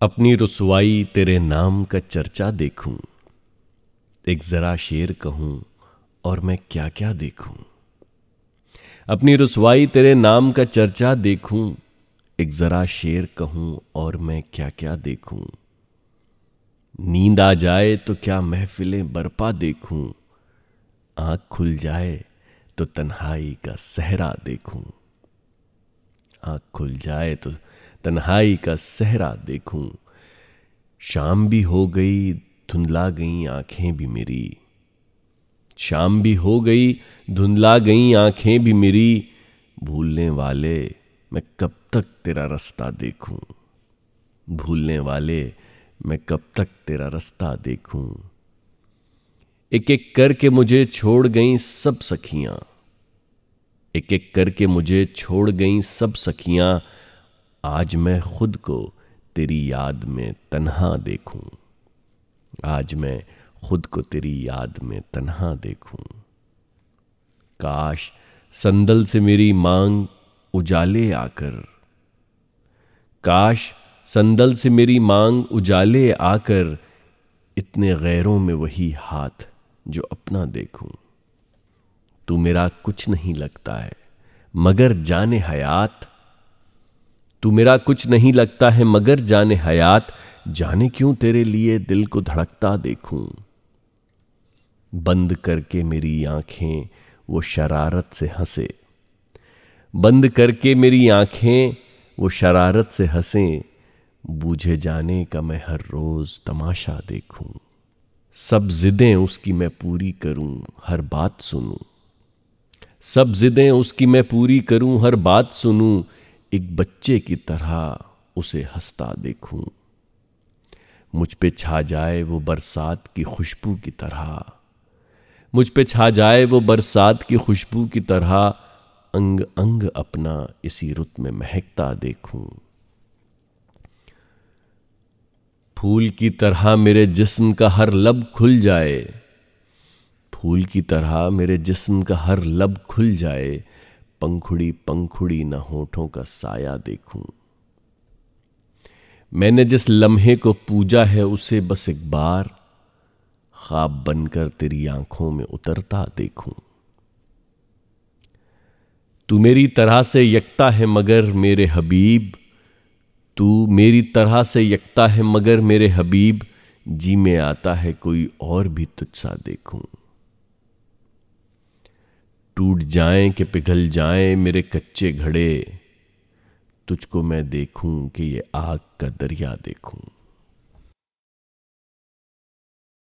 अपनी रुसवाई तेरे नाम का चर्चा देखूं, एक जरा शेर कहूं और मैं क्या क्या देखूं। अपनी रुसवाई तेरे नाम का चर्चा देखूं, एक जरा शेर कहूं और मैं क्या क्या देखूं। नींद आ जाए तो क्या महफिलें बरपा देखूं, आंख खुल जाए तो तन्हाई का सहरा देखूं। आंख खुल जाए तो तन्हाई का सहरा देखूं। शाम भी हो गई, धुंधला गई आंखें भी मेरी। शाम भी हो गई, धुंधला गई आंखें भी मेरी। भूलने वाले मैं कब तक तेरा रास्ता देखूं। भूलने वाले मैं कब तक तेरा रास्ता देखूं। एक एक करके मुझे छोड़ गईं सब सखियां। एक एक करके मुझे छोड़ गईं सब सखियां। आज मैं खुद को तेरी याद में तन्हा देखूं। आज मैं खुद को तेरी याद में तन्हा देखूं। काश संदल से मेरी मांग उजाले आकर। काश संदल से मेरी मांग उजाले आकर। इतने गैरों में वही हाथ जो अपना देखूं। तू मेरा कुछ नहीं लगता है मगर जाने हयात। तू मेरा कुछ नहीं लगता है मगर जाने हयात। जाने क्यों तेरे लिए दिल को धड़कता देखूं। बंद करके मेरी आंखें वो शरारत से हंसे। बंद करके मेरी आंखें वो शरारत से हंसे। बूझे जाने का मैं हर रोज तमाशा देखूं। सब जिदें उसकी मैं पूरी करूं, हर बात सुनूं। सब जिदें उसकी मैं पूरी करूं, हर बात सुनूं। एक बच्चे की तरह उसे हंसता देखूं। मुझ पे छा जाए वो बरसात की खुशबू की तरह। मुझ पे छा जाए वो बरसात की खुशबू की तरह। अंग अंग अपना इसी रुत में महकता देखूं। फूल की तरह मेरे जिस्म का हर लब खुल जाए। फूल की तरह मेरे जिस्म का हर लब खुल जाए। पंखुड़ी पंखुड़ी न होठों का साया देखूं। मैंने जिस लम्हे को पूजा है उसे बस एक बार ख्वाब बनकर तेरी आंखों में उतरता देखूं। तू मेरी तरह से यकता है मगर मेरे हबीब। तू मेरी तरह से यकता है मगर मेरे हबीब। जी में आता है कोई और भी तुझसा देखूं। टूट जाएं कि पिघल जाएं मेरे कच्चे घड़े। तुझको मैं देखूं कि ये आग का दरिया देखूं।